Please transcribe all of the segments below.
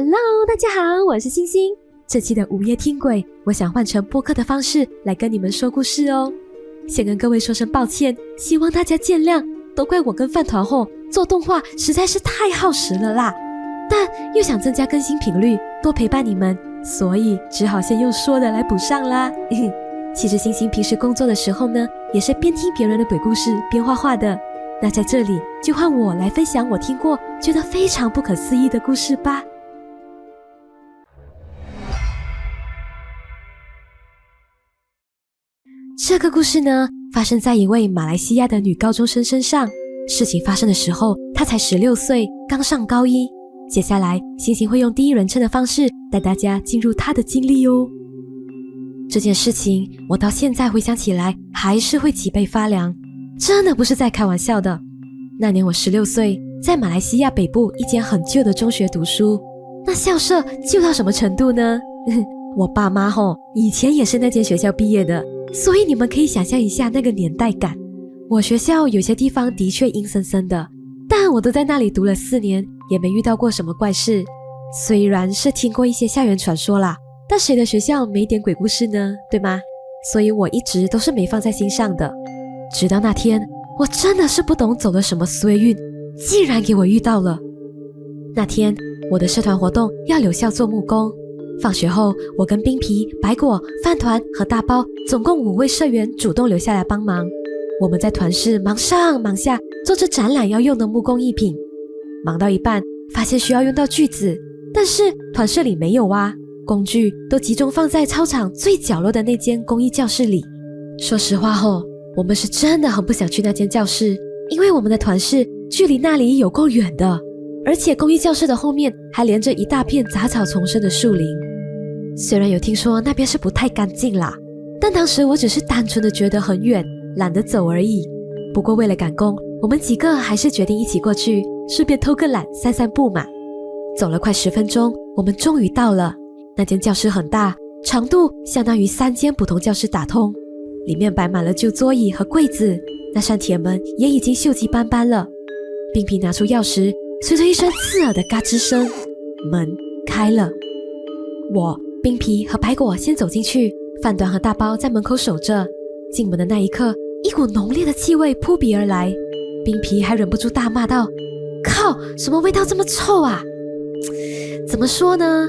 Hello， 大家好，我是星星。这期的午夜听鬼，我想换成播客的方式来跟你们说故事哦。先跟各位说声抱歉，希望大家见谅，都怪我跟饭团后做动画实在是太耗时了啦。但又想增加更新频率，多陪伴你们，所以只好先用说的来补上啦。其实星星平时工作的时候呢，也是边听别人的鬼故事边画画的。那在这里就换我来分享我听过觉得非常不可思议的故事吧。这个故事呢，发生在一位马来西亚的女高中生身上。事情发生的时候，她才16岁，刚上高一。接下来，星星会用第一人称的方式带大家进入她的经历哦。这件事情，我到现在回想起来，还是会脊背发凉，真的不是在开玩笑的。那年我16岁，在马来西亚北部一间很旧的中学读书。那校舍旧到什么程度呢？我爸妈以前也是那间学校毕业的，所以你们可以想象一下那个年代感。我学校有些地方的确阴森森的，但我都在那里读了4年，也没遇到过什么怪事。虽然是听过一些校园传说啦，但谁的学校没点鬼故事呢，对吗？所以我一直都是没放在心上的。直到那天，我真的是不懂走了什么衰运，竟然给我遇到了。那天我的社团活动要留校做木工，放学后我跟冰皮、白果、饭团和大包总共5位社员主动留下来帮忙。我们在团室忙上忙下，做着展览要用的木工艺品。忙到一半，发现需要用到锯子，但是团室里没有啊，工具都集中放在操场最角落的那间工艺教室里。说实话我们是真的很不想去那间教室，因为我们的团室距离那里有够远的，而且工艺教室的后面还连着一大片杂草丛生的树林。虽然有听说那边是不太干净啦，但当时我只是单纯的觉得很远，懒得走而已。不过为了赶工，我们几个还是决定一起过去，顺便偷个懒散散步嘛。走了快10分钟，我们终于到了。那间教室很大，长度相当于3间普通教室打通，里面摆满了旧桌椅和柜子，那扇铁门也已经锈迹斑斑了。冰皮拿出钥匙，随着一声刺耳的嘎吱声，门开了。我、冰皮和白果先走进去，饭团和大包在门口守着。进门的那一刻，一股浓烈的气味扑鼻而来，冰皮还忍不住大骂道：靠，什么味道这么臭啊？怎么说呢，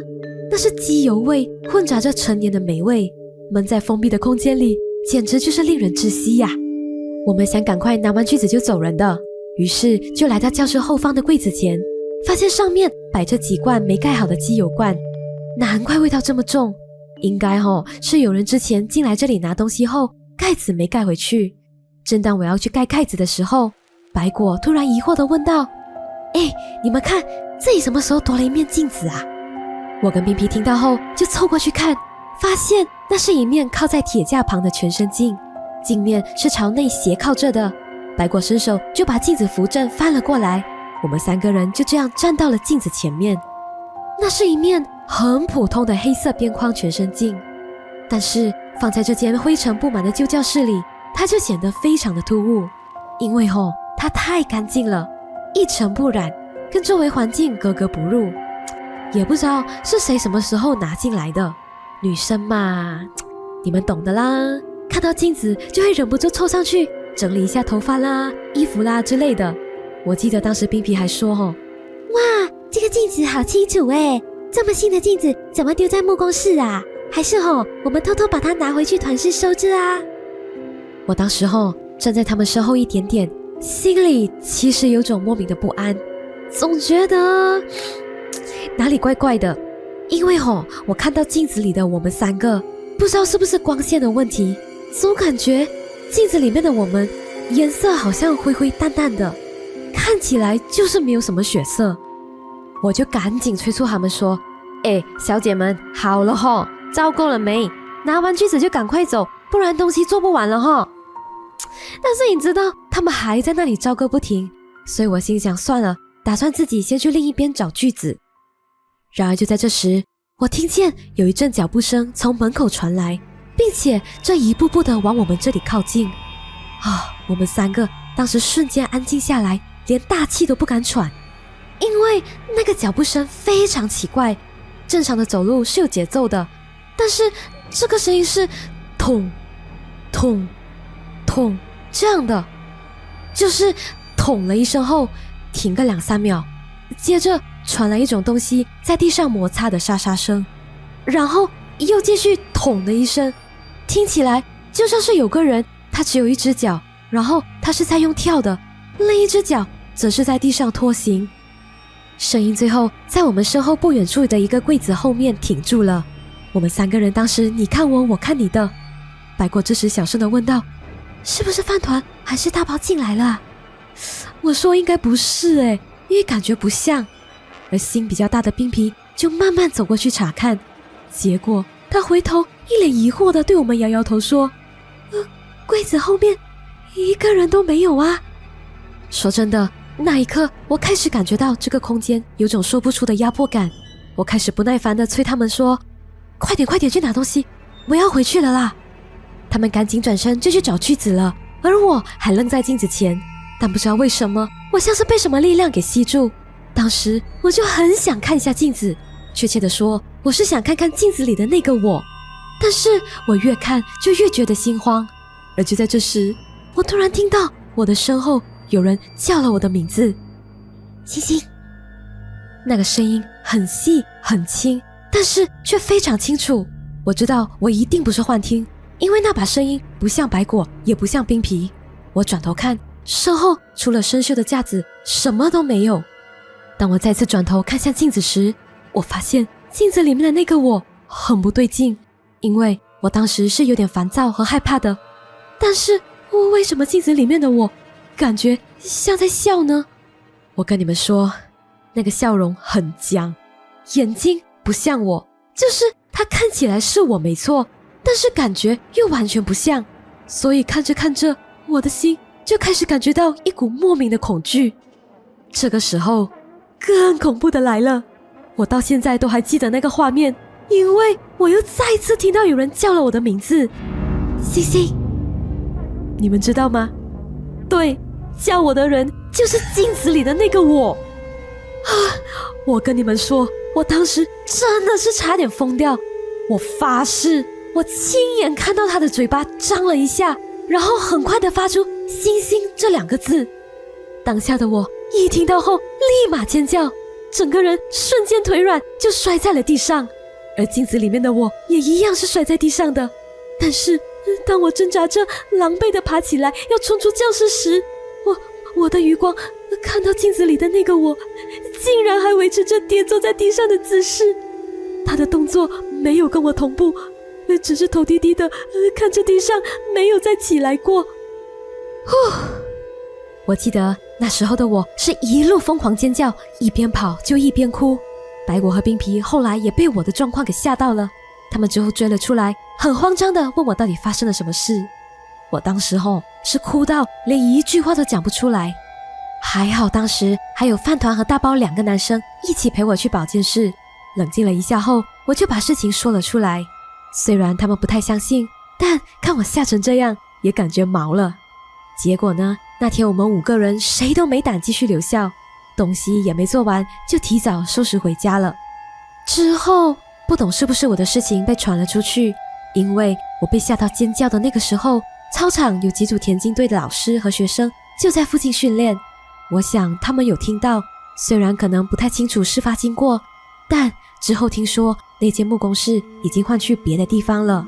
那是机油味混杂着陈年的霉味，闷在封闭的空间里，简直就是令人窒息呀。我们想赶快拿完锯子就走人的，于是就来到教室后方的柜子前，发现上面摆着几罐没盖好的机油罐，难怪味道这么重，应该是有人之前进来这里拿东西后盖子没盖回去。正当我要去盖盖子的时候，白果突然疑惑地问道：你们看，这里什么时候多了一面镜子啊？我跟冰皮听到后就凑过去看，发现那是一面靠在铁架旁的全身镜，镜面是朝内斜靠着的。白果伸手就把镜子扶正翻了过来，我们3个人就这样站到了镜子前面。那是一面很普通的黑色边框全身镜，但是放在这间灰尘布满的旧教室里，它就显得非常的突兀，因为它太干净了，一尘不染，跟周围环境格格不入。也不知道是谁什么时候拿进来的，女生嘛，你们懂的啦，看到镜子就会忍不住凑上去整理一下头发啦、衣服啦之类的。我记得当时冰皮还说哇，这个镜子好清楚耶，这么新的镜子怎么丢在木工室啊？还是我们偷偷把它拿回去团室收着啊？我当时站在他们身后一点点，心里其实有种莫名的不安，总觉得哪里怪怪的。因为我看到镜子里的我们3个，不知道是不是光线的问题，总感觉镜子里面的我们颜色好像灰灰淡淡的，看起来就是没有什么血色。我就赶紧催促他们说：小姐们，好了糟够了没？拿完锯子就赶快走，不然东西做不完了但是你知道他们还在那里昭告不停，所以我心想算了，打算自己先去另一边找锯子。然而就在这时，我听见有一阵脚步声从门口传来，并且正一步步的往我们这里靠近。我们3个当时瞬间安静下来，连大气都不敢喘。因为那个脚步声非常奇怪，正常的走路是有节奏的，但是这个声音是痛痛痛这样的，就是捅了一声后停个2-3秒，接着传来一种东西在地上摩擦的沙沙声，然后又继续捅的一声，听起来就像是有个人，他只有一只脚，然后他是在用跳的，另一只脚则是在地上拖行。声音最后在我们身后不远处的一个柜子后面停住了，我们3个人当时你看我，我看你的。白果这时小声的问道，是不是饭团还是大包进来了？我说应该不是因为感觉不像。而心比较大的冰皮就慢慢走过去查看，结果他回头一脸疑惑的对我们摇摇头说，柜子后面一个人都没有啊。说真的，那一刻我开始感觉到这个空间有种说不出的压迫感，我开始不耐烦的催他们说，快点快点去拿东西，我要回去了啦。他们赶紧转身就去找锯子了，而我还愣在镜子前，但不知道为什么我像是被什么力量给吸住，当时我就很想看一下镜子，确切的说我是想看看镜子里的那个我，但是我越看就越觉得心慌。而就在这时，我突然听到我的身后有人叫了我的名字，星星。那个声音很细很轻，但是却非常清楚，我知道我一定不是幻听，因为那把声音不像白果也不像冰皮。我转头看，身后除了生锈的架子什么都没有。当我再次转头看向镜子时，我发现镜子里面的那个我很不对劲，因为我当时是有点烦躁和害怕的，但是为什么镜子里面的我感觉像在笑呢？我跟你们说，那个笑容很僵，眼睛不像我，就是它看起来是我没错，但是感觉又完全不像，所以看着看着，我的心就开始感觉到一股莫名的恐惧。这个时候更恐怖的来了，我到现在都还记得那个画面，因为我又再一次听到有人叫了我的名字，星星。你们知道吗？对，叫我的人就是镜子里的那个我。我跟你们说，我当时真的是差点疯掉，我发誓，我亲眼看到他的嘴巴张了一下，然后很快的发出星星这2个字。当下的我一听到后立马尖叫，整个人瞬间腿软就摔在了地上，而镜子里面的我也一样是摔在地上的。但是当我挣扎着狼狈地爬起来要冲出教室时，我的余光看到镜子里的那个我竟然还维持着跌坐在地上的姿势，他的动作没有跟我同步，只是头低低的看着地上，没有再起来过。我记得那时候的我是一路疯狂尖叫，一边跑就一边哭。白果和冰皮后来也被我的状况给吓到了，他们之后追了出来，很慌张的问我到底发生了什么事。我当时是哭到连一句话都讲不出来，还好当时还有饭团和大包2个男生一起陪我去保健室。冷静了一下后，我就把事情说了出来，虽然他们不太相信，但看我吓成这样也感觉毛了。结果呢，那天我们5个人谁都没胆继续留校，东西也没做完就提早收拾回家了。之后不懂是不是我的事情被传了出去，因为我被吓到尖叫的那个时候，操场有几组田径队的老师和学生就在附近训练，我想他们有听到，虽然可能不太清楚事发经过，但之后听说那间木工室已经换去别的地方了。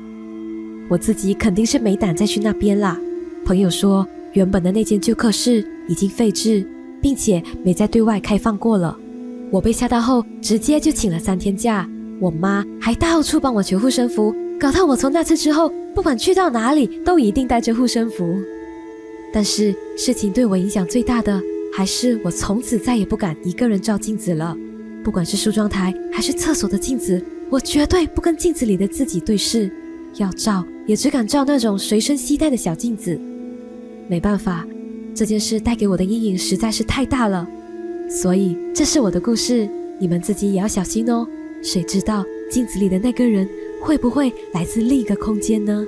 我自己肯定是没胆再去那边啦。朋友说原本的那间旧课室已经废置，并且没再对外开放过了。我被吓到后直接就请了3天假，我妈还到处帮我求护身符，搞到我从那次之后不管去到哪里都一定带着护身符。但是事情对我影响最大的还是我从此再也不敢一个人照镜子了，不管是梳妆台还是厕所的镜子，我绝对不跟镜子里的自己对视，要照也只敢照那种随身携带的小镜子。没办法，这件事带给我的阴影实在是太大了，所以这是我的故事，你们自己也要小心哦。谁知道镜子里的那个人会不会来自另一个空间呢？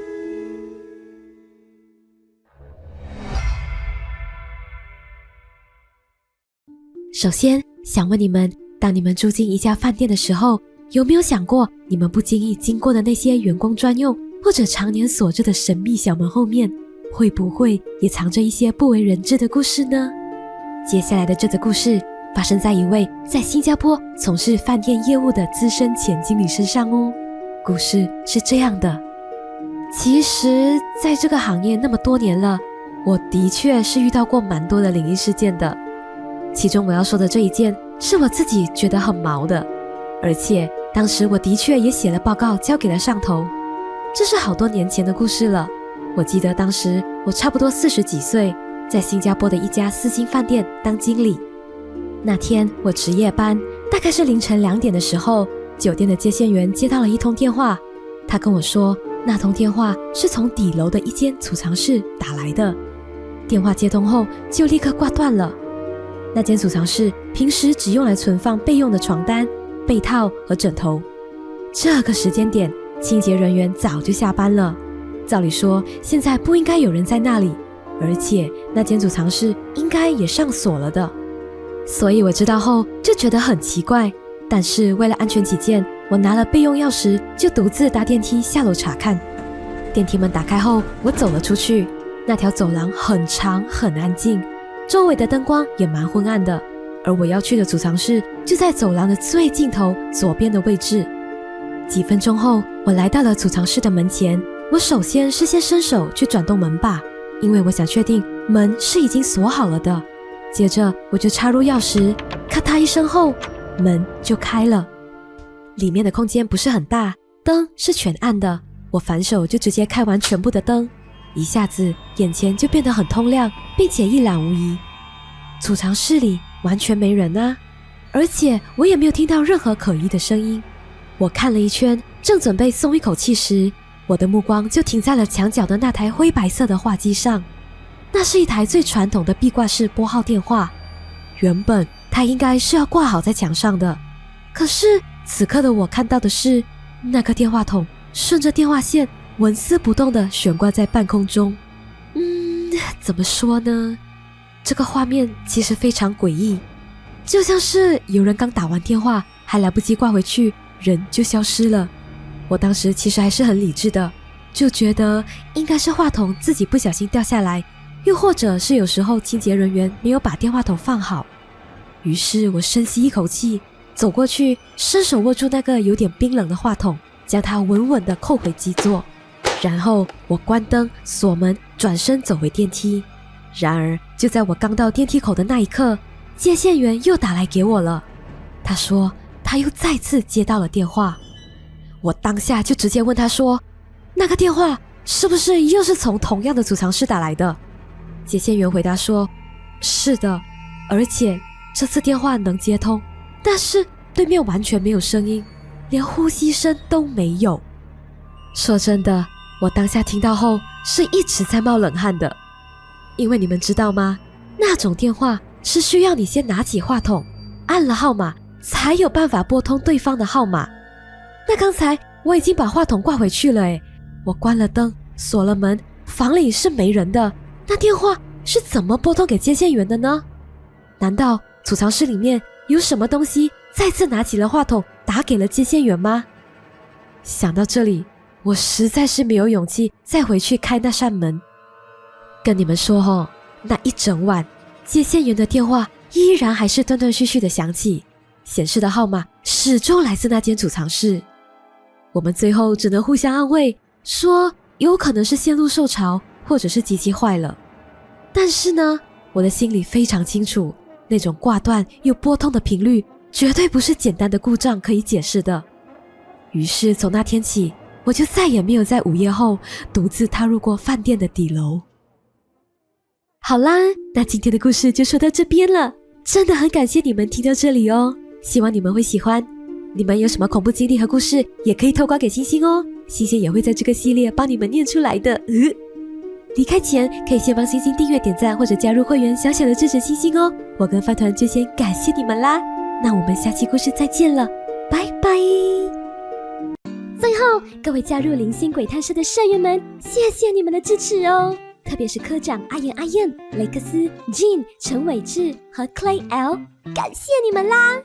首先想问你们，当你们住进一家饭店的时候，有没有想过你们不经意经过的那些员工专用或者常年锁着的神秘小门后面，会不会也藏着一些不为人知的故事呢？接下来的这则故事发生在一位在新加坡从事饭店业务的资深前经理身上哦。故事是这样的，其实在这个行业那么多年了，我的确是遇到过蛮多的灵异事件的。其中我要说的这一件是我自己觉得很毛的，而且当时我的确也写了报告交给了上头。这是好多年前的故事了，我记得当时我差不多40几岁，在新加坡的一家4星饭店当经理。那天我值夜班，大概是凌晨2点的时候，酒店的接线员接到了一通电话，他跟我说那通电话是从底楼的一间储藏室打来的。电话接通后就立刻挂断了。那间储藏室平时只用来存放备用的床单、被套和枕头。这个时间点，清洁人员早就下班了，照理说现在不应该有人在那里，而且那间储藏室应该也上锁了的。所以我知道后就觉得很奇怪，但是为了安全起见，我拿了备用钥匙就独自搭电梯下楼查看。电梯门打开后，我走了出去。那条走廊很长很安静，周围的灯光也蛮昏暗的，而我要去的储藏室就在走廊的最尽头左边的位置。几分钟后，我来到了储藏室的门前。我首先是先伸手去转动门把，因为我想确定门是已经锁好了的。接着我就插入钥匙，咔嗒一声后，门就开了。里面的空间不是很大，灯是全暗的，我反手就直接开完全部的灯，一下子眼前就变得很通亮，并且一览无遗。储藏室里完全没人啊，而且我也没有听到任何可疑的声音。我看了一圈，正准备松一口气时，我的目光就停在了墙角的那台灰白色的话机上。那是一台最传统的壁挂式拨号电话，原本它应该是要挂好在墙上的，可是此刻的我看到的是那个电话筒顺着电话线纹丝不动地悬挂在半空中。怎么说呢？这个画面其实非常诡异，就像是有人刚打完电话，还来不及挂回去，人就消失了。我当时其实还是很理智的，就觉得应该是话筒自己不小心掉下来，又或者是有时候清洁人员没有把电话筒放好。于是我深吸一口气，走过去，伸手握住那个有点冰冷的话筒，将它稳稳地扣回机座。然后我关灯锁门，转身走回电梯。然而就在我刚到电梯口的那一刻，接线员又打来给我了。他说他又再次接到了电话。我当下就直接问他说，那个电话是不是又是从同样的储藏室打来的？接线员回答说，是的，而且这次电话能接通，但是对面完全没有声音，连呼吸声都没有。说真的，我当下听到后是一直在冒冷汗的，因为你们知道吗？那种电话是需要你先拿起话筒，按了号码，才有办法拨通对方的号码。那刚才我已经把话筒挂回去了诶，我关了灯，锁了门，房里是没人的，那电话是怎么拨通给接线员的呢？难道储藏室里面有什么东西再次拿起了话筒打给了接线员吗？想到这里，我实在是没有勇气再回去开那扇门。跟你们说那一整晚接线员的电话依然还是断断续续的响起，显示的号码始终来自那间储藏室。我们最后只能互相安慰，说有可能是线路受潮，或者是机器坏了。但是呢，我的心里非常清楚，那种挂断又拨通的频率绝对不是简单的故障可以解释的。于是从那天起，我就再也没有在午夜后独自踏入过饭店的底楼。好啦，那今天的故事就说到这边了，真的很感谢你们听到这里哦，希望你们会喜欢。你们有什么恐怖经历和故事，也可以投稿给星星哦，星星也会在这个系列帮你们念出来的。离开前可以先帮星星订阅、点赞或者加入会员，小小的支持星星哦。我跟饭团就先感谢你们啦，那我们下期故事再见了，拜拜。最后，各位加入灵性鬼探社的社员们，谢谢你们的支持哦。特别是科长阿燕、阿燕、雷克斯、Jean、陈伟志和 Clay L， 感谢你们啦！